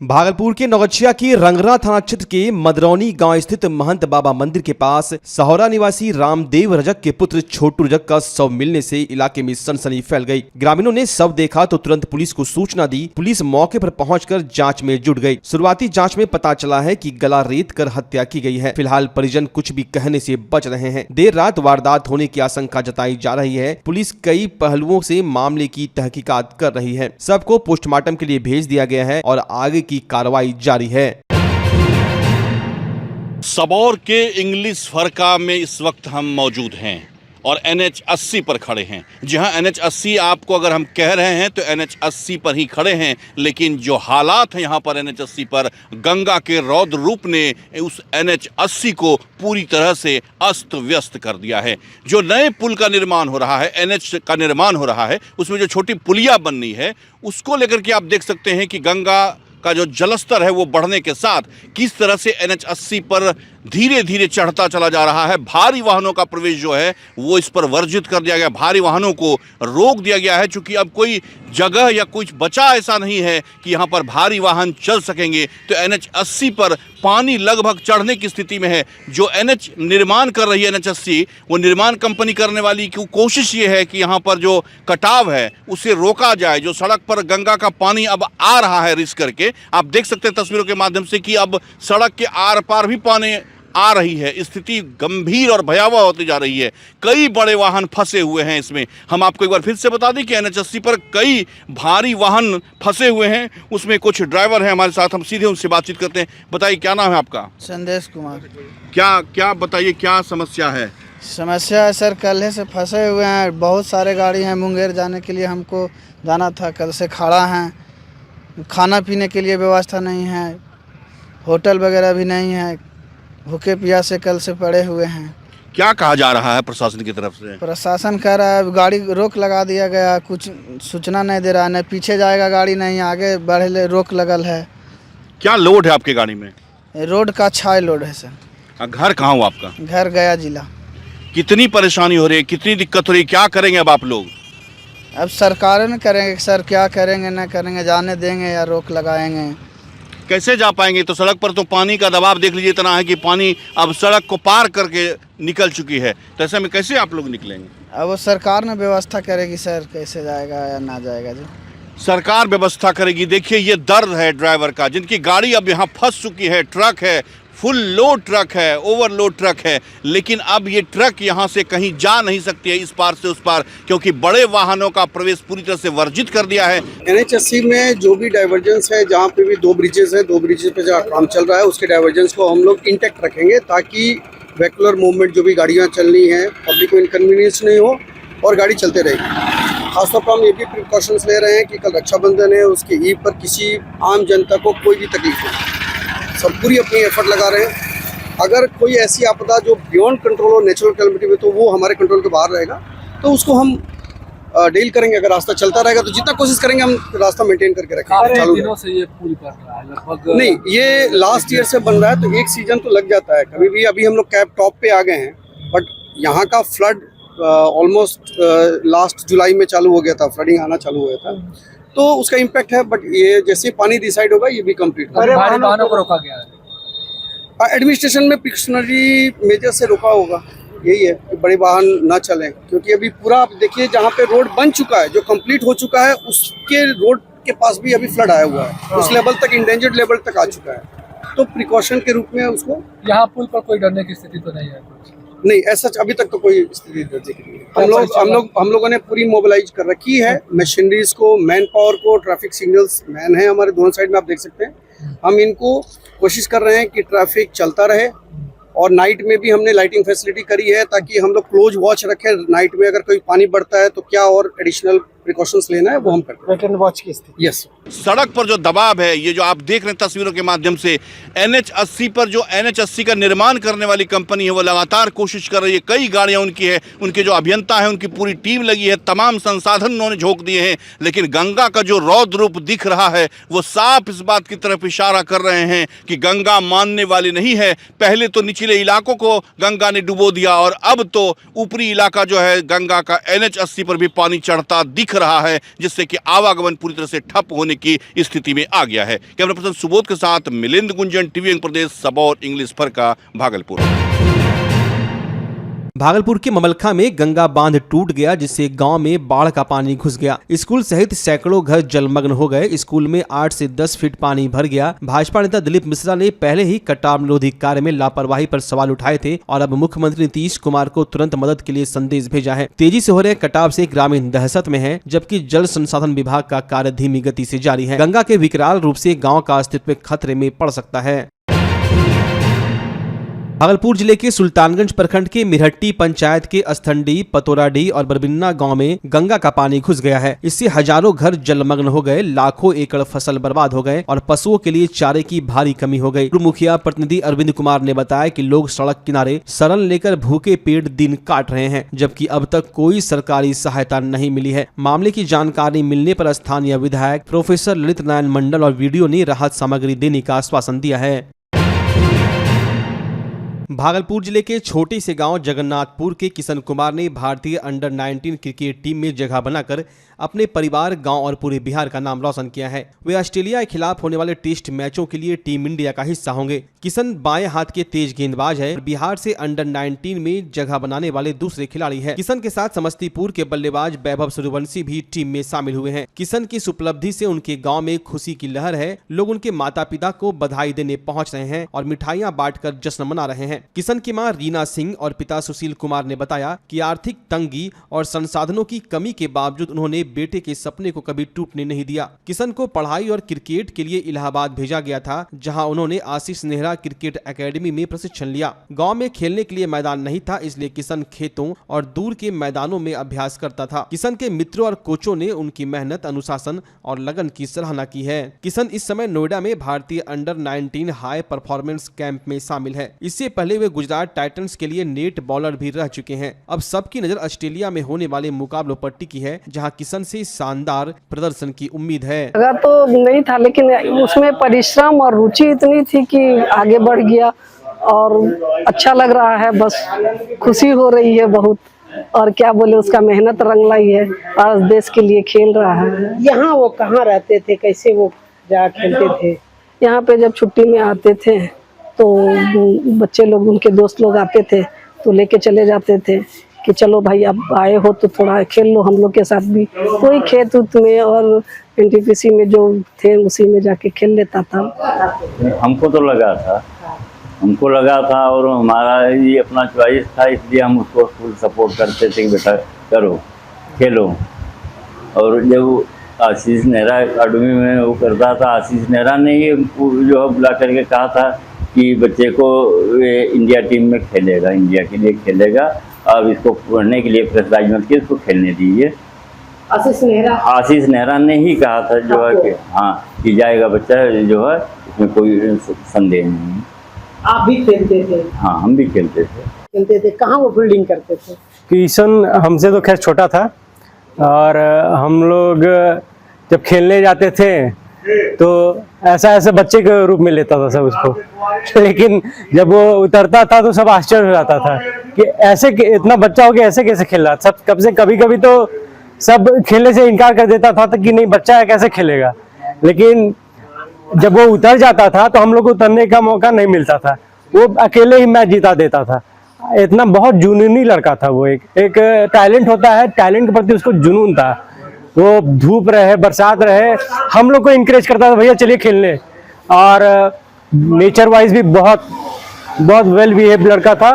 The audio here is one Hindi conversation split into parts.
भागलपुर के नौगछिया की रंगरा थाना क्षेत्र के मदरौनी गांव स्थित महंत बाबा मंदिर के पास सहोरा निवासी रामदेव रजक के पुत्र छोटू रजक का शव मिलने से इलाके में सनसनी फैल गई। ग्रामीणों ने शव देखा तो तुरंत पुलिस को सूचना दी। पुलिस मौके पर पहुंचकर जांच में जुट गई। शुरुआती जांच में पता चला है कि गला रेत कर हत्या की गई है। फिलहाल परिजन कुछ भी कहने से बच रहे हैं। देर रात वारदात होने की आशंका जताई जा रही है। पुलिस कई पहलुओं से मामले की तहकीकात कर रही है। शव को पोस्टमार्टम के लिए भेज दिया गया है और आगे की कार्रवाई जारी है। सबौर के इंग्लिश फरका में इस वक्त हम मौजूद हैं और NH 80 पर खड़े हैं। जहां NH 80 आपको अगर हम कह रहे हैं तो NH 80 पर ही खड़े हैं, लेकिन जो हालात हैं यहाँ पर NH 80 पर, गंगा के रौद्र रूप ने उस NH 80 को पूरी तरह से अस्त व्यस्त कर दिया है। जो नए पुल का निर्माण हो रहा है, NH का निर्माण हो रहा है, उसमें जो छोटी पुलिया बननी है, उसको लेकर के आप देख सकते हैं कि गंगा का जो जलस्तर है वो बढ़ने के साथ किस तरह से NH 80 पर धीरे धीरे चढ़ता चला जा रहा है। भारी वाहनों का प्रवेश जो है वो इस पर वर्जित कर दिया गया, भारी वाहनों को रोक दिया गया है, क्योंकि अब कोई जगह या कुछ बचा ऐसा नहीं है कि यहाँ पर भारी वाहन चल सकेंगे। तो NH 80 पर पानी लगभग चढ़ने की स्थिति में है। जो NH निर्माण कर रही है NH 80, वो निर्माण कंपनी करने वाली की कोशिश ये है कि यहाँ पर जो कटाव है उसे रोका जाए। जो सड़क पर गंगा का पानी अब आ रहा है रिस करके, आप देख सकते हैं तस्वीरों के माध्यम से कि अब सड़क के आर पार भी पानी आ रही है। स्थिति गंभीर और भयावह होती जा रही है। कई बड़े वाहन फंसे हुए हैं इसमें। हम आपको एक बार फिर से बता दें कि NH 80 पर कई भारी वाहन फंसे हुए हैं। उसमें कुछ ड्राइवर हैं हमारे साथ, हम सीधे उनसे बातचीत करते हैं। बताइए, क्या नाम है आपका? संदेश कुमार। क्या बताइए, क्या समस्या है? समस्या है सर, कल से फंसे हुए हैं। बहुत सारे गाड़ी हैं, मुंगेर जाने के लिए हमको जाना था, कल से खड़ा हैं। खाना पीने के लिए व्यवस्था नहीं है, होटल वगैरह भी नहीं है। भूखे प्यासे कल से पड़े हुए हैं। क्या कहा जा रहा है प्रशासन की तरफ से? प्रशासन कह रहा है गाड़ी रोक लगा दिया गया, कुछ सूचना नहीं दे रहा है। नहीं पीछे जाएगा गाड़ी, नहीं आगे बढ़े, रोक लगल है। क्या लोड है आपके गाड़ी में? रोड का 6 लोड है सर। घर कहाँ हुआ आपका? घर गया जिला। कितनी परेशानी हो रही है, कितनी दिक्कत हो रही है, क्या करेंगे अब आप लोग? अब सरकार ने करेंगे सर, क्या करेंगे न करेंगे, जाने देंगे या रोक लगाएंगे। कैसे जा पाएंगे? तो सड़क पर तो पानी का दबाव देख लीजिए, इतना है कि पानी अब सड़क को पार करके निकल चुकी है। तो ऐसे में कैसे आप लोग निकलेंगे? अब वो सरकार ने व्यवस्था करेगी सर, कैसे जाएगा या ना जाएगा। जो सरकार व्यवस्था करेगी। देखिए, ये दर्द है ड्राइवर का, जिनकी गाड़ी अब यहाँ फंस चुकी है। ट्रक है, फुल लोड ट्रक है, ओवरलोड ट्रक है, लेकिन अब ये ट्रक यहाँ से कहीं जा नहीं सकती है इस पार से उस पार, क्योंकि बड़े वाहनों का प्रवेश पूरी तरह से वर्जित कर दिया है। NH 80 में जो भी डाइवर्जेंस है, जहाँ पे भी 2 ब्रिजेस है, 2 ब्रिजेस पे जहाँ काम चल रहा है, उसके डाइवर्जेंस को हम लोग इंटैक्ट रखेंगे, ताकि वेहिकुलर मूवमेंट जो भी गाड़ियाँ चलनी है, पब्लिक को इनकन्वीनियंस नहीं हो और गाड़ी चलते रहेगी। खासतौर पर हम ये भी प्रिकॉशंस ले रहे हैं कि कल रक्षाबंधन है, उसके ईव पर किसी आम जनता को कोई भी तकलीफ नहीं। सब पूरी अपनी एफर्ट लगा रहे हैं। अगर कोई ऐसी आपदा जो बियॉन्ड कंट्रोल हो, नेचुरल कैलेमिटी में, तो वो हमारे कंट्रोल के बाहर रहेगा, तो उसको हम डील करेंगे। अगर रास्ता चलता रहेगा तो जितना कोशिश करेंगे हम रास्ता मेंटेन करके रखेंगे। चालू दिनों से ये पुल बन रहा है लगभग? नहीं, ये लास्ट ईयर से बन रहा है, तो एक सीजन तो लग जाता है कभी भी। अभी हम लोग कैप टॉप पे आ गए हैं, बट यहाँ का फ्लड ऑलमोस्ट लास्ट जुलाई में चालू हो गया था, फ्लडिंग आना चालू हो गया था, तो उसका इम्पैक्ट है। बट ये जैसे पानी डिसाइड होगा ये भी कंप्लीट होगा। भारी वाहनों को रोका गया है। एडमिनिस्ट्रेशन में प्रिकॉशनरी मेजर से रोका होगा, यही है कि बड़े वाहन ना चलें, क्योंकि अभी पूरा आप देखिए जहाँ पे रोड बन चुका है, जो कंप्लीट हो चुका है, उसके रोड के पास भी अभी फ्लड आया हुआ है। उस लेवल तक, इंडेंजर्ड लेवल तक आ चुका है। तो प्रिकॉशन के रूप में उसको, यहाँ पुल पर कोई डरने की स्थिति तो नहीं है? नहीं, ऐसा अभी तक तो कोई स्थिति दर्ज नहीं है। हम लोगों ने पूरी मोबिलाइज कर रखी है, मशीनरीज को, मैन पावर को। ट्रैफिक सिग्नल्स मैन है हमारे दोनों साइड में, आप देख सकते हैं। हम इनको कोशिश कर रहे हैं कि ट्रैफिक चलता रहे, और नाइट में भी हमने लाइटिंग फैसिलिटी करी है, ताकि हम लोग क्लोज वॉच रखें। नाइट में अगर कोई पानी बढ़ता है तो क्या और एडिशनल प्रिकॉशंस लेना है वो हम करते हैं। वॉच की स्थिति। यस। सड़क पर जो दबाव है, ये जो आप देख रहे हैं तस्वीरों के माध्यम से, NH 80 पर जो NH 80 का निर्माण करने वाली कंपनी है वो लगातार कोशिश कर रही है। कई गाड़ियां उनकी है, उनके जो अभियंता है उनकी पूरी टीम लगी है, तमाम संसाधन उन्होंने झोंक दिए हैं, लेकिन गंगा का जो रौद्र रूप दिख रहा है वो साफ इस बात की तरफ इशारा कर रहे हैं कि गंगा मानने वाली नहीं है। पहले तो निचले इलाकों को गंगा ने डुबो दिया, और अब तो ऊपरी इलाका जो है गंगा का NH 80 पर भी पानी चढ़ता दिख रहा है, जिससे कि आवागमन पूरी तरह से ठप होने की स्थिति में आ गया है। कैमरा पर्सन सुबोध के साथ मिलिंद गुंजन, टीवी एंग प्रदेश, सबौर इंग्लिश फरका, भागलपुर। भागलपुर के ममलखा में गंगा बांध टूट गया, जिससे गांव में बाढ़ का पानी घुस गया। स्कूल सहित सैकड़ों घर जलमग्न हो गए। स्कूल में 8 से 10 फीट पानी भर गया। भाजपा नेता दिलीप मिश्रा ने पहले ही कटाव निरोधी कार्य में लापरवाही पर सवाल उठाए थे और अब मुख्यमंत्री नीतीश कुमार को तुरंत मदद के लिए संदेश भेजा है। तेजी से हो रहे कटाव से ग्रामीण दहशत में है, जबकि जल संसाधन विभाग का कार्य धीमी गति से जारी है। गंगा के विकराल रूप से गाँव का अस्तित्व खतरे में पड़ सकता है। भागलपुर जिले के सुल्तानगंज प्रखंड के मिरहट्टी पंचायत के अस्थंडी, पतोराडी और बरबिन्ना गांव में गंगा का पानी घुस गया है। इससे हजारों घर जलमग्न हो गए, लाखों एकड़ फसल बर्बाद हो गए और पशुओं के लिए चारे की भारी कमी हो गई। मुखिया प्रतिनिधि अरविंद कुमार ने बताया कि लोग सड़क किनारे शरण लेकर भूखे पेट दिन काट रहे हैं, जबकि अब तक कोई सरकारी सहायता नहीं मिली है। मामले की जानकारी मिलने पर स्थानीय विधायक प्रोफेसर ललित नारायण मंडल और वीडियो ने राहत सामग्री देने का आश्वासन दिया है। भागलपुर जिले के छोटे से गांव जगन्नाथपुर के किशन कुमार ने भारतीय अंडर 19 क्रिकेट टीम में जगह बनाकर अपने परिवार, गांव और पूरे बिहार का नाम रोशन किया है। वे ऑस्ट्रेलिया के खिलाफ होने वाले टेस्ट मैचों के लिए टीम इंडिया का हिस्सा होंगे। किशन बाएं हाथ के तेज गेंदबाज है। बिहार से अंडर 19 में जगह बनाने वाले दूसरे खिलाड़ी है। किशन के साथ समस्तीपुर के बल्लेबाज वैभव सूर्यवंशी भी टीम में शामिल हुए हैं। किशन की इस उपलब्धि से उनके गाँव में खुशी की लहर है। लोग उनके माता पिता को बधाई देने पहुँच रहे हैं और मिठाइयाँ बांटकर जश्न मना रहे हैं। किशन की मां रीना सिंह और पिता सुशील कुमार ने बताया कि आर्थिक तंगी और संसाधनों की कमी के बावजूद उन्होंने बेटे के सपने को कभी टूटने नहीं दिया। किशन को पढ़ाई और क्रिकेट के लिए इलाहाबाद भेजा गया था, जहां उन्होंने आशीष नेहरा क्रिकेट एकेडमी में प्रशिक्षण लिया। गांव में खेलने के लिए मैदान नहीं था, इसलिए किशन खेतों और दूर के मैदानों में अभ्यास करता था। किशन के मित्रों और कोचों ने उनकी मेहनत, अनुशासन और लगन की सराहना की है। किशन इस समय नोएडा में भारतीय अंडर 19 हाई परफॉर्मेंस कैंप में शामिल है। इससे पहले वे गुजरात टाइटंस के लिए नेट बॉलर भी रह चुके हैं। अब सबकी नजर ऑस्ट्रेलिया में होने वाले मुकाबलों पर टिकी है, जहां किशन से शानदार प्रदर्शन की उम्मीद है। लगा तो नहीं था, लेकिन उसमें परिश्रम और रुचि इतनी थी कि आगे बढ़ गया और अच्छा लग रहा है। बस खुशी हो रही है बहुत, और क्या बोले, उसका मेहनत रंग लाई है और देश के लिए खेल रहा है। यहाँ वो कहाँ रहते थे, कैसे वो जा खेलते थे? यहाँ पे जब छुट्टी में आते थे तो बच्चे लोग, उनके दोस्त लोग आते थे तो लेके चले जाते थे कि चलो भाई अब आए हो तो थोड़ा खेल लो हम लोग के साथ भी। कोई खेत उत में और एनटीपीसी में जो थे उसी में जाके खेल लेता था। हमको तो लगा था और हमारा ये अपना चॉइस था, इसलिए हम उसको फुल सपोर्ट करते थे कि बेटा करो, खेलो। और जब आशीष नेहरा अकाडमी में वो करता था, आशीष नेहरा ने ही जो बुला करके कहा था कि बच्चे को इंडिया टीम में खेलेगा, इंडिया के लिए खेलेगा, अब इसको पढ़ने के लिए प्रेसराइज मत कीजिए, इसको खेलने दीजिए। आशीष नेहरा ने ही कहा था जो है कि हाँ कि जाएगा बच्चा, जो है इसमें कोई संदेह नहीं। आप भी खेलते थे? हाँ, हम भी खेलते थे। कहाँ वो फील्डिंग करते थे? किशन हमसे तो खैर छोटा था और हम लोग जब खेलने जाते थे तो ऐसे बच्चे के रूप में लेता था सब उसको, लेकिन जब वो उतरता था तो सब आश्चर्य हो जाता था कि ऐसे इतना बच्चा हो गया, ऐसे कैसे खेल रहा। सब कभी तो सब खेलने से इनकार कर देता था कि नहीं बच्चा है कैसे खेलेगा, लेकिन जब वो उतर जाता था तो हम लोग को उतरने का मौका नहीं मिलता था। वो अकेले ही मैच जीता देता था। इतना बहुत जुनूनी लड़का था वो। एक टैलेंट होता है, टैलेंट के प्रति उसको जुनून था। वो धूप रहे बरसात रहे हम लोग को इनकरेज करता था, भैया चलिए खेलने। और नेचर वाइज भी बहुत वेल बिहेव लड़का था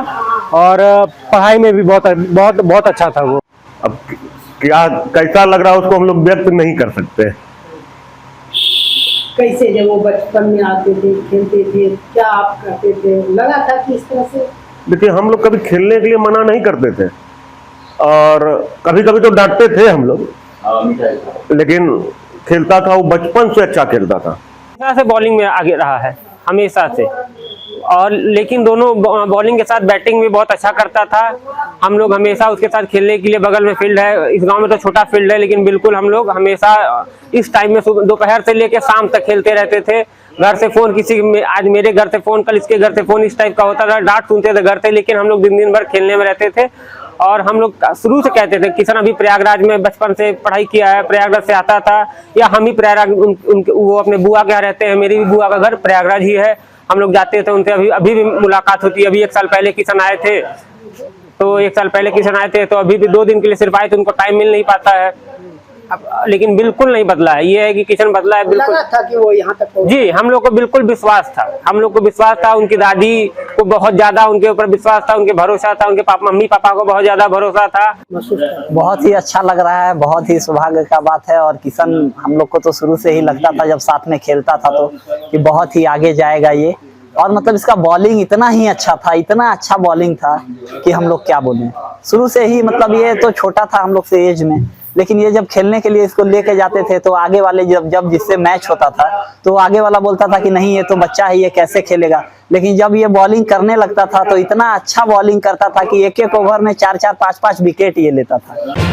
और पढ़ाई में भी बहुत अच्छा था वो। अब क्या कैसा लग रहा है उसको हम लोग व्यक्त नहीं कर सकते। कैसे जब वो बचपन में आते थे, खेलते थे, क्या आप करते थे? लगा था कि इस तरह से? देखिए, हम लोग कभी खेलने के लिए मना नहीं करते थे और कभी तो डांटते थे हम लोग, लेकिन खेलता था वो, बचपन से अच्छा खेलता था। से बॉलिंग में आगे रहा है हमेशा से, और लेकिन दोनों बॉलिंग के साथ बैटिंग भी बहुत अच्छा करता था। हम लोग हमेशा उसके साथ खेलने के लिए, बगल में फील्ड है, इस गांव में तो छोटा फील्ड है, लेकिन बिल्कुल हम लोग हमेशा इस टाइम में दोपहर से लेकर शाम तक खेलते रहते थे। घर से फोन आज मेरे घर से फोन, कल इसके घर से फोन, इस टाइप का होता था। डांट सुनते थे घर से, लेकिन हम लोग दिन भर खेलने में रहते थे और हम लोग शुरू से कहते थे किशन अभी प्रयागराज में बचपन से पढ़ाई किया है, प्रयागराज से आता था, या हम ही प्रयागराज वो अपने बुआ के यहाँ रहते हैं, मेरी भी बुआ का घर प्रयागराज ही है, हम लोग जाते थे उनसे, अभी भी मुलाकात होती है। अभी 1 साल पहले किशन आए थे, तो 1 साल पहले किशन आए थे, तो अभी भी 2 दिन के लिए सिर्फ आए थे, उनको टाइम मिल नहीं पाता है। लेकिन बिल्कुल नहीं बदला है, ये है कि किशन बदला है बिल्कुल। लगा था कि वो यहाँ तक पहुंचे। जी, हम लोग को बिल्कुल विश्वास था, हम लोग को विश्वास था, उनकी दादी को बहुत ज्यादा उनके ऊपर विश्वास था, उनके भरोसा था, उनके मम्मी पापा को बहुत ज्यादा भरोसा था। बहुत ही अच्छा लग रहा है, बहुत ही सौभाग्य का बात है। और किशन हम लोग को तो शुरू से ही लगता था जब साथ में खेलता था तो कि बहुत ही आगे जाएगा ये। और मतलब इसका बॉलिंग इतना ही अच्छा था, इतना अच्छा बॉलिंग था कि हम लोग क्या बोलें। शुरू से ही मतलब ये तो छोटा था हम लोग से एज में, लेकिन ये जब खेलने के लिए इसको लेके जाते थे तो आगे वाले जब जिससे मैच होता था तो आगे वाला बोलता था कि नहीं ये तो बच्चा है, ये कैसे खेलेगा। लेकिन जब ये बॉलिंग करने लगता था तो इतना अच्छा बॉलिंग करता था कि एक ओवर में 4-4, 5-5 विकेट ये लेता था।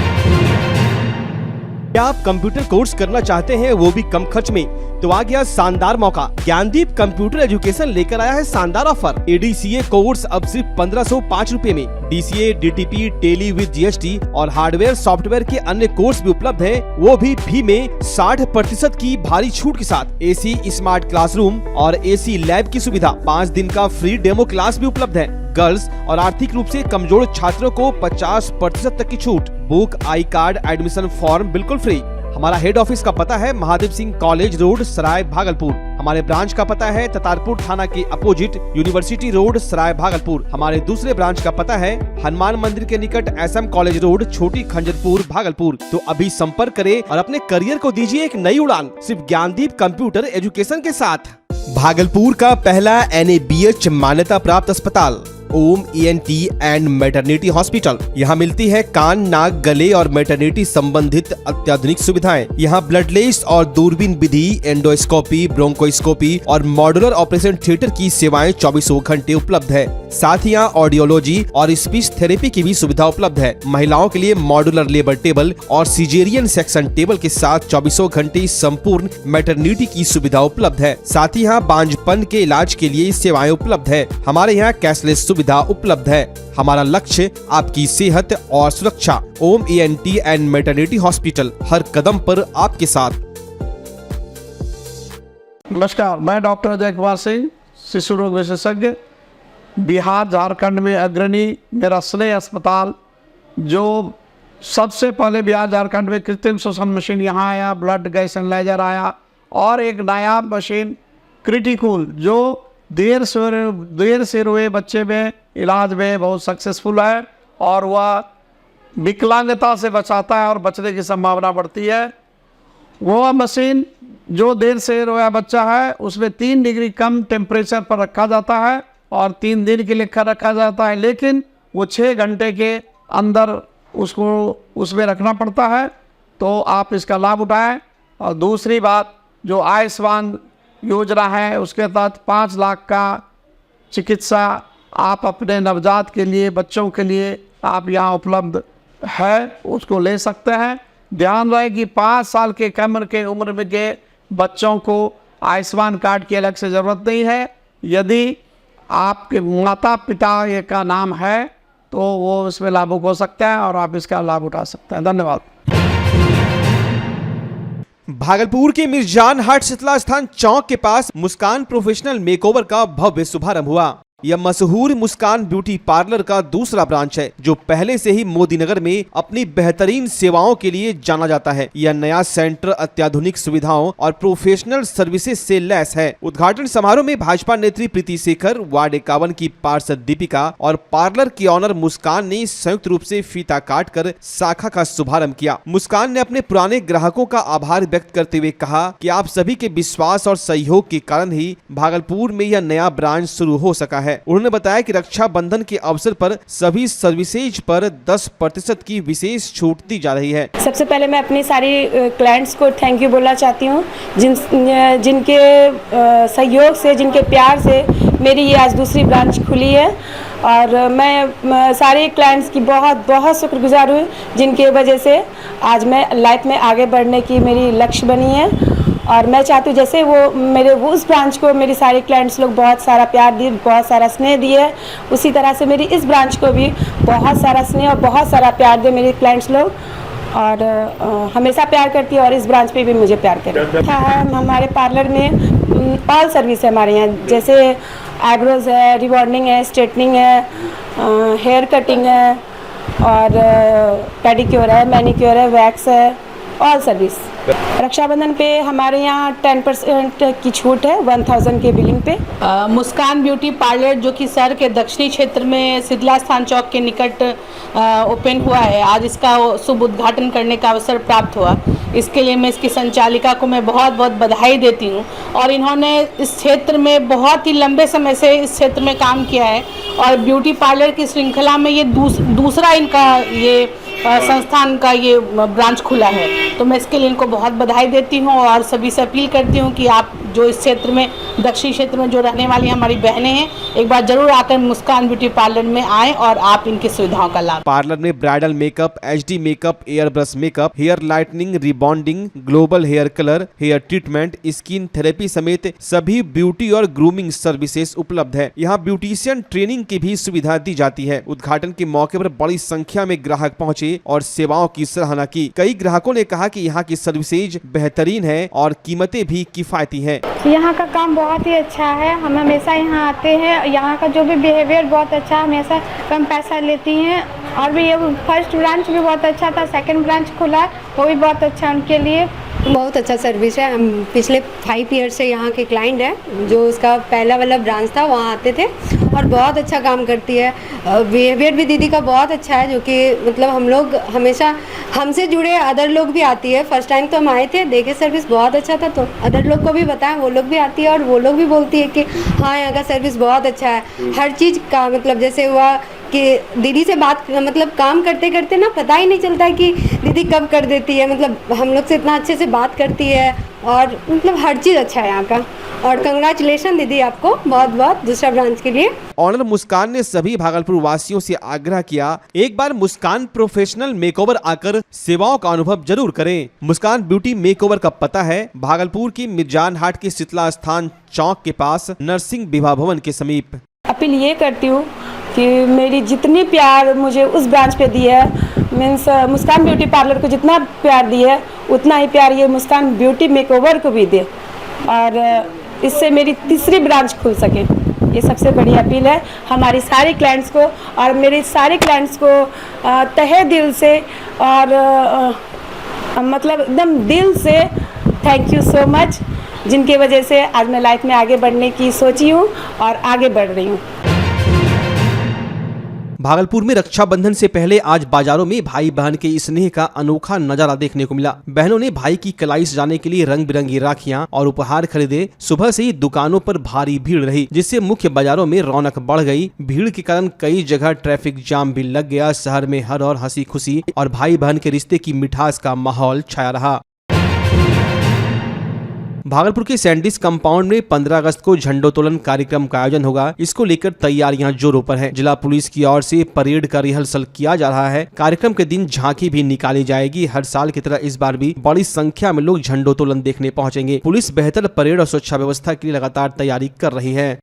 क्या आप कंप्यूटर कोर्स करना चाहते हैं, वो भी कम खर्च में? तो आ गया शानदार मौका। ज्ञानदीप कंप्यूटर एजुकेशन लेकर आया है शानदार ऑफर। ADCA कोर्स अब सिर्फ 1505 रुपए में। DCA, DTP, tele with GST और हार्डवेयर सॉफ्टवेयर के अन्य कोर्स भी उपलब्ध हैं, वो भी में 60% की भारी छूट के साथ। AC स्मार्ट क्लासरूम और AC लैब की सुविधा, 5 दिन का फ्री डेमो क्लास भी उपलब्ध है। गर्ल्स और आर्थिक रूप से कमजोर छात्रों को 50% तक की छूट। Book, I card, admission form बिल्कुल फ्री। हमारा हेड ऑफिस का पता है महादेव सिंह कॉलेज रोड, सराय भागलपुर। हमारे ब्रांच का पता है ततारपुर थाना के अपोजिट, यूनिवर्सिटी रोड, सराय भागलपुर। हमारे दूसरे ब्रांच का पता है हनुमान मंदिर के निकट, SM कॉलेज रोड, छोटी खंजरपुर, भागलपुर। तो अभी संपर्क करें और अपने करियर को दीजिए एक नई उड़ान, सिर्फ ज्ञानदीप कंप्यूटर एजुकेशन के साथ। भागलपुर का पहला NABH मान्यता प्राप्त अस्पताल ओम ENT एंड मैटरनिटी हॉस्पिटल। यहाँ मिलती है कान, नाक, गले और मैटरनिटी संबंधित अत्याधुनिक सुविधाएं। यहाँ ब्लडलेस और दूरबीन विधि, एंडोस्कोपी, ब्रोंकोस्कोपी और मॉड्यूलर ऑपरेशन थिएटर की सेवाएं 24 घंटे उपलब्ध है। साथ ही यहाँ ऑडियोलॉजी और स्पीच थेरेपी की भी सुविधा उपलब्ध है। महिलाओं के लिए मॉड्यूलर लेबर टेबल और सिजेरियन सेक्शन टेबल के साथ 24 घंटे संपूर्ण मैटरनिटी की सुविधा उपलब्ध है। साथ ही यहाँ बांझपन के इलाज के लिए सेवाएं उपलब्ध है। हमारे यहाँ कैशलेस सुविधा उपलब्ध है। हमारा लक्ष्य आपकी सेहत और सुरक्षा। ओम ENT एंड मैटरनिटी हॉस्पिटल, हर कदम पर आपके साथ। नमस्कार, मैं डॉक्टर अजय कुमार सिंह, शिशु रोग विशेषज्ञ, बिहार झारखंड में अग्रणी मेरा स्नेह अस्पताल, जो सबसे पहले बिहार झारखंड में कृत्रिम श्वसन मशीन यहाँ आया, ब्लड गैस एनालाइजर आया, और एक नया मशीन क्रिटिकल जो देर से रोए बच्चे में इलाज में बहुत सक्सेसफुल है, और वह विकलांगता से बचाता है और बचने की संभावना बढ़ती है। वह मशीन जो देर से रोया बच्चा है उसमें 3 डिग्री कम टेम्परेचर पर रखा जाता है और 3 दिन के लिए रखा जाता है, लेकिन वो 6 घंटे के अंदर उसको उसमें रखना पड़ता है। तो आप इसका लाभ उठाएं। और दूसरी बात, जो आयुष्मान योजना है उसके तहत 5 लाख का चिकित्सा आप अपने नवजात के लिए, बच्चों के लिए आप यहाँ उपलब्ध है, उसको ले सकते हैं। ध्यान रहे कि 5 साल के कम के उम्र में के बच्चों को आयुष्मान कार्ड की अलग से ज़रूरत नहीं है। यदि आपके माता पिता का नाम है तो वो इसमें लाभुक हो सकता है और आप इसका लाभ उठा सकते हैं। धन्यवाद। भागलपुर के मिर्जान हाट शीतला स्थान चौक के पास मुस्कान प्रोफेशनल मेकओवर का भव्य शुभारंभ हुआ। यह मशहूर मुस्कान ब्यूटी पार्लर का दूसरा ब्रांच है, जो पहले से ही मोदी नगर में अपनी बेहतरीन सेवाओं के लिए जाना जाता है। यह नया सेंटर अत्याधुनिक सुविधाओं और प्रोफेशनल सर्विसेज से लैस है। उद्घाटन समारोह में भाजपा नेत्री प्रीति शेखर, वार्ड 51 की पार्षद दीपिका और पार्लर की ऑनर मुस्कान ने संयुक्त रूप से फीता काट कर शाखा का शुभारंभ किया। मुस्कान ने अपने पुराने ग्राहकों का आभार व्यक्त करते हुए कहा कि आप सभी के विश्वास और सहयोग के कारण ही भागलपुर में यह नया ब्रांच शुरू हो सका है। उन्होंने बताया कि रक्षाबंधन के अवसर पर सभी सर्विसेज पर 10% की विशेष छूट दी जा रही है। सबसे पहले मैं अपनी सारी क्लाइंट्स को थैंक यू बोलना चाहती हूँ, जिनके सहयोग से, जिनके प्यार से मेरी ये आज दूसरी ब्रांच खुली है। और मैं सारे क्लाइंट्स की बहुत बहुत शुक्रगुजार हूँ, जिनके वजह से आज मैं लाइफ में आगे बढ़ने की मेरी लक्ष्य बनी है। और मैं चाहती हूँ जैसे वो उस ब्रांच को मेरी सारी क्लाइंट्स लोग बहुत सारा प्यार दिए, बहुत सारा स्नेह दिए, उसी तरह से मेरी इस ब्रांच को भी बहुत सारा स्नेह और बहुत सारा प्यार दे मेरे क्लाइंट्स लोग, और हमेशा प्यार करती है और इस ब्रांच पे भी मुझे प्यार करे। हमारे पार्लर में ऑल सर्विस है हमारे यहाँ, जैसे आईब्रोज है, रिबॉन्डिंग है, स्ट्रेटनिंग है, हेयर कटिंग है, और पेडिक्योर है, मैनिक्योर है, वैक्स है, ऑल सर्विस। रक्षाबंधन पे हमारे यहाँ 10% की छूट है 1000 के बिलिंग पे। मुस्कान ब्यूटी पार्लर जो कि शहर के दक्षिणी क्षेत्र में शीतला स्थान चौक के निकट ओपन हुआ है, आज इसका शुभ उद्घाटन करने का अवसर प्राप्त हुआ। इसके लिए मैं इसकी संचालिका को मैं बहुत बहुत बधाई देती हूँ, और इन्होंने इस क्षेत्र में बहुत ही लंबे समय से इस क्षेत्र में काम किया है, और ब्यूटी पार्लर की श्रृंखला में ये दूसरा इनका ये संस्थान का ये ब्रांच खुला है। तो मैं इसके लिए इनको बहुत बधाई देती हूँ, और सभी से अपील करती हूँ कि आप जो इस क्षेत्र में दक्षिणी क्षेत्र में जो रहने वाली हमारी बहनें हैं, एक बार जरूर आकर मुस्कान ब्यूटी पार्लर में आएँ और आप इनकी सुविधाओं का लाभ। पार्लर में bridal makeup, HD makeup, air brush makeup, hair lightning, rebonding, global hair colour, hair treatment, skin therapy समेत सभी ब्यूटी और ग्रूमिंग सर्विसेज उपलब्ध है। यहाँ ब्यूटिशियन ट्रेनिंग की भी सुविधा दी जाती है। उद्घाटन के मौके पर बड़ी संख्या में ग्राहक पहुँचे और सेवाओं की सराहना की। कई ग्राहकों ने कहा कि यहाँ की सर्विसेज बेहतरीन है और कीमतें भी किफायती हैं। यहाँ का काम बहुत ही अच्छा है, हम हमेशा यहाँ आते हैं। यहाँ का जो भी बिहेवियर बहुत अच्छा है, हमेशा कम पैसा लेती हैं, और भी ये फर्स्ट ब्रांच भी बहुत अच्छा था, सेकंड ब्रांच खुला है वो भी बहुत अच्छा उनके लिए। बहुत अच्छा सर्विस है। हम पिछले 5 ईयर से यहाँ के क्लाइंट हैं, जो उसका पहला वाला ब्रांच था वहाँ आते थे, और बहुत अच्छा काम करती है। बिहेवियर भी दीदी का बहुत अच्छा है, जो कि मतलब हम लोग हमेशा हमसे जुड़े अदर लोग भी आती है। फर्स्ट टाइम तो हम आए थे, देखे सर्विस बहुत अच्छा था, तो अदर लोग को भी बताएं, वो लोग भी आती है और वो लोग भी बोलती है कि हाँ यहाँ का सर्विस बहुत अच्छा है। हर चीज़ का मतलब जैसे हुआ कि दीदी से बात मतलब काम करते करते ना पता ही नहीं चलता है कि दीदी कब कर देती है, मतलब हम लोग से इतना अच्छे से बात करती है, और मतलब हर चीज़ अच्छा है यहाँ का। और कंग्रेचुलेशन दीदी आपको बहुत बहुत दूसरा ब्रांच के लिए। ऑनर मुस्कान ने सभी भागलपुर वासियों से आग्रह किया, एक बार मुस्कान प्रोफेशनल मेकओवर आकर सेवाओं का अनुभव जरूर करें। मुस्कान ब्यूटी मेकओवर का पता है भागलपुर की मिर्जान हाट के शीतला स्थान चौक के पास, नरसिंह विवाह भवन के समीप। अपील ये करती हूँ कि मेरी जितनी प्यार मुझे उस ब्रांच पे दी है, मीन्स मुस्कान ब्यूटी पार्लर को जितना प्यार दी है, उतना ही प्यार ये मुस्कान ब्यूटी मेकओवर को भी दे, और इससे मेरी तीसरी ब्रांच खुल सके। ये सबसे बड़ी अपील है हमारी सारे क्लाइंट्स को, और मेरे सारे क्लाइंट्स को तहे दिल से और मतलब एकदम दिल से थैंक यू सो मच, जिनकी वजह से आज मैं लाइफ में आगे बढ़ने की सोची हूँ और आगे बढ़ रही हूँ। भागलपुर में रक्षाबंधन से पहले आज बाजारों में भाई बहन के स्नेह का अनोखा नजारा देखने को मिला। बहनों ने भाई की कलाई सजाने के लिए रंग बिरंगी राखियां और उपहार खरीदे। सुबह से ही दुकानों पर भारी भीड़ रही, जिससे मुख्य बाजारों में रौनक बढ़ गई। भीड़ के कारण कई जगह ट्रैफिक जाम भी लग गया। शहर में हर और हंसी खुशी और भाई बहन के रिश्ते की मिठास का माहौल छाया रहा। भागलपुर के सैंडिस कंपाउंड में 15 अगस्त को झंडोत्तोलन कार्यक्रम का आयोजन होगा। इसको लेकर तैयारियां जोरों पर हैं। जिला पुलिस की ओर से परेड का रिहर्सल किया जा रहा है। कार्यक्रम के दिन झांकी भी निकाली जाएगी। हर साल की तरह इस बार भी बड़ी संख्या में लोग झंडोत्तोलन देखने पहुंचेंगे। पुलिस बेहतर परेड और सुरक्षा व्यवस्था के लिए लगातार तैयारी कर रही है।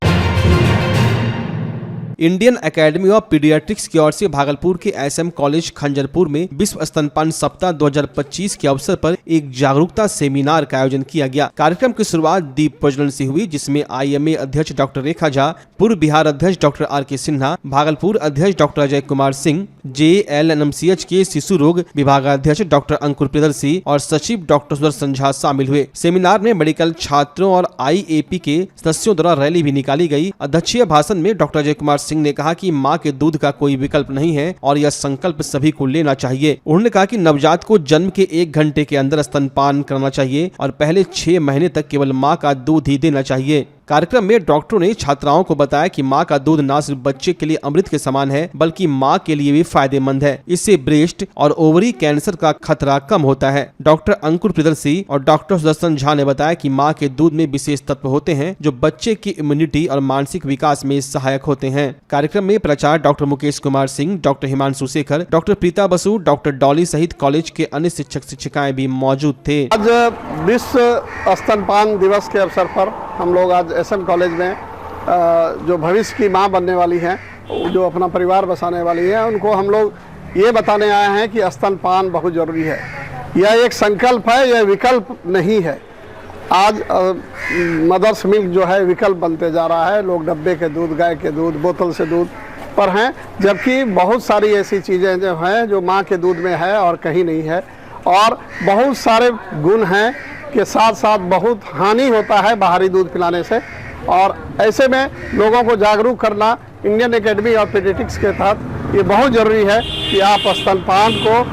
इंडियन एकेडमी ऑफ पीडियाट्रिक्स की ओर से भागलपुर के SM कॉलेज खंजरपुर में विश्व स्तनपान सप्ताह 2025 के अवसर पर एक जागरूकता सेमिनार का आयोजन किया गया। कार्यक्रम की शुरुआत दीप प्रज्वलन से हुई, जिसमें IMA अध्यक्ष डॉक्टर रेखा झा, पूर्व बिहार अध्यक्ष डॉक्टर RK सिन्हा, भागलपुर अध्यक्ष डॉक्टर अजय कुमार सिंह, JLNMCH के शिशु रोग विभागाध्यक्ष डॉक्टर अंकुर प्रियदर्शी और सचिव डॉक्टर सुदर्शन झा शामिल हुए। सेमिनार में मेडिकल छात्रों और IAP के सदस्यों द्वारा रैली भी निकाली गई। अध्यक्षीय भाषण में डॉक्टर अजय कुमार सिंह ने कहा कि मां के दूध का कोई विकल्प नहीं है और यह संकल्प सभी को लेना चाहिए। उन्होंने कहा कि नवजात को जन्म के 1 घंटे के अंदर स्तनपान करना चाहिए और पहले 6 महीने तक केवल मां का दूध ही देना चाहिए। कार्यक्रम में डॉक्टरों ने छात्राओं को बताया कि मां का दूध न सिर्फ बच्चे के लिए अमृत के समान है बल्कि मां के लिए भी फायदेमंद है। इससे ब्रेस्ट और ओवरी कैंसर का खतरा कम होता है। डॉक्टर अंकुर प्रियदर्शी और डॉक्टर सुदर्शन झा ने बताया कि मां के दूध में विशेष तत्व होते हैं जो बच्चे की इम्यूनिटी और मानसिक विकास में सहायक होते हैं। कार्यक्रम में प्राचार्य doctor Mukesh Kumar Singh, doctor Himanshu Shekhar, doctor Preeta Basu, doctor Dolly सहित कॉलेज के अन्य शिक्षक शिक्षिकाएं भी मौजूद थे। आज विश्व स्तनपान दिवस के अवसर पर हम लोग आज एसएम कॉलेज में जो भविष्य की मां बनने वाली हैं, जो अपना परिवार बसाने वाली हैं, उनको हम लोग ये बताने आए हैं कि स्तनपान बहुत ज़रूरी है। यह एक संकल्प है, यह विकल्प नहीं है। आज मदर्स मिल्क जो है विकल्प बनते जा रहा है। लोग डब्बे के दूध, गाय के दूध, बोतल से दूध पर हैं, जबकि बहुत सारी ऐसी चीज़ें जो हैं जो माँ के दूध में है और कहीं नहीं है। और बहुत सारे गुण हैं के साथ साथ बहुत हानि होता है बाहरी दूध पिलाने से। और ऐसे में लोगों को जागरूक करना इंडियन एकेडमी ऑफ पीडियाट्रिक्स के तहत ये बहुत ज़रूरी है कि आप स्तनपान को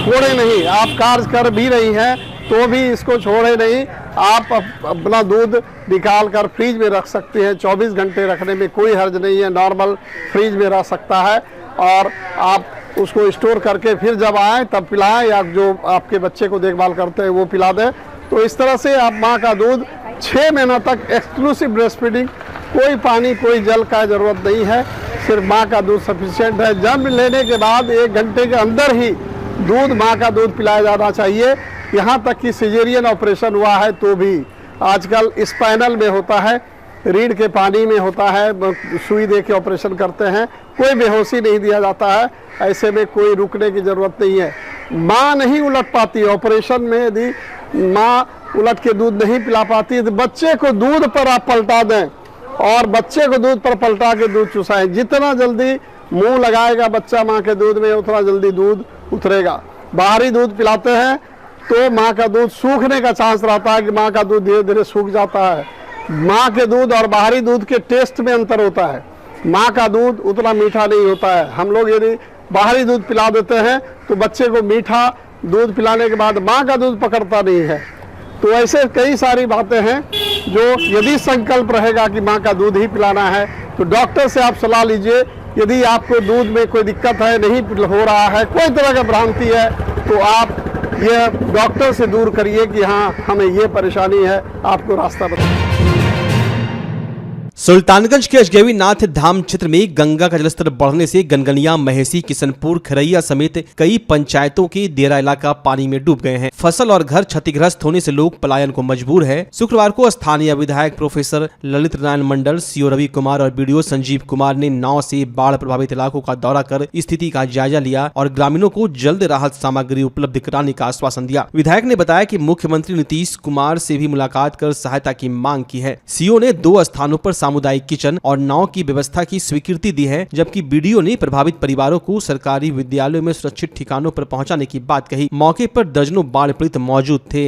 छोड़े नहीं। आप कार्य कर भी रही हैं तो भी इसको छोड़े नहीं। आप अपना दूध निकाल कर फ्रीज में रख सकते हैं। 24 घंटे रखने में कोई हर्ज नहीं है, नॉर्मल फ्रीज में रह सकता है। और आप उसको स्टोर करके फिर जब आएँ तब पिलाएं, या जो आपके बच्चे को देखभाल करते हैं वो पिला दें। तो इस तरह से आप माँ का दूध 6 महीना तक एक्सक्लूसिव ब्रेस्ट फीडिंग, कोई पानी कोई जल का ज़रूरत नहीं है, सिर्फ माँ का दूध सफिशिएंट है। जन्म लेने के बाद 1 घंटे के अंदर ही दूध, माँ का दूध पिलाया जाना चाहिए। यहाँ तक कि सिजेरियन ऑपरेशन हुआ है तो भी आजकल स्पाइनल में होता है, रीढ़ के पानी में होता है, सुई दे के ऑपरेशन करते हैं, कोई बेहोशी नहीं दिया जाता है। ऐसे में कोई रुकने की ज़रूरत नहीं है। माँ नहीं उलट पाती ऑपरेशन में, यदि माँ उलट के दूध नहीं पिला पाती तो बच्चे को दूध पर आप पलटा दें और बच्चे को दूध पर पलटा के दूध चुसाएं। जितना जल्दी मुंह लगाएगा बच्चा माँ के दूध में उतना जल्दी दूध उतरेगा। बाहरी दूध पिलाते हैं तो माँ का दूध सूखने का चांस रहता है कि माँ का दूध धीरे धीरे सूख जाता है। माँ के दूध और बाहरी दूध के टेस्ट में अंतर होता है। माँ का दूध उतना मीठा नहीं होता है। हम लोग यदि बाहरी दूध पिला देते हैं तो बच्चे को मीठा दूध पिलाने के बाद माँ का दूध पकड़ता नहीं है। तो ऐसे कई सारी बातें हैं जो यदि संकल्प रहेगा कि माँ का दूध ही पिलाना है तो डॉक्टर से आप सलाह लीजिए। यदि आपको दूध में कोई दिक्कत है, नहीं हो रहा है, कोई तरह का भ्रांति है, तो आप ये डॉक्टर से दूर करिए कि हाँ हमें ये परेशानी है, आपको रास्ता बताइए। सुल्तानगंज के अजगैवी नाथ धाम क्षेत्र में गंगा का जलस्तर बढ़ने से गनगनिया, महेसी, किशनपुर, खरैया समेत कई पंचायतों के डेरा इलाका पानी में डूब गए हैं। फसल और घर क्षतिग्रस्त होने से लोग पलायन को मजबूर है। शुक्रवार को स्थानीय विधायक प्रोफेसर ललित नारायण मंडल, सीओ रवि कुमार और बीडीओ संजीव कुमार ने नाव से बाढ़ प्रभावित इलाकों का दौरा कर स्थिति का जायजा लिया और ग्रामीणों को जल्द राहत सामग्री उपलब्ध कराने का आश्वासन दिया। विधायक ने बताया कि मुख्यमंत्री नीतीश कुमार से भी मुलाकात कर सहायता की मांग की है। सीओ ने 2 स्थानों पर सामुदायिक किचन और नाव की व्यवस्था की स्वीकृति दी है, जबकि बीडीओ ने प्रभावित परिवारों को सरकारी विद्यालयों में सुरक्षित ठिकानों पर पहुंचाने की बात कही। मौके पर दर्जनों बाढ़ पीड़ित मौजूद थे।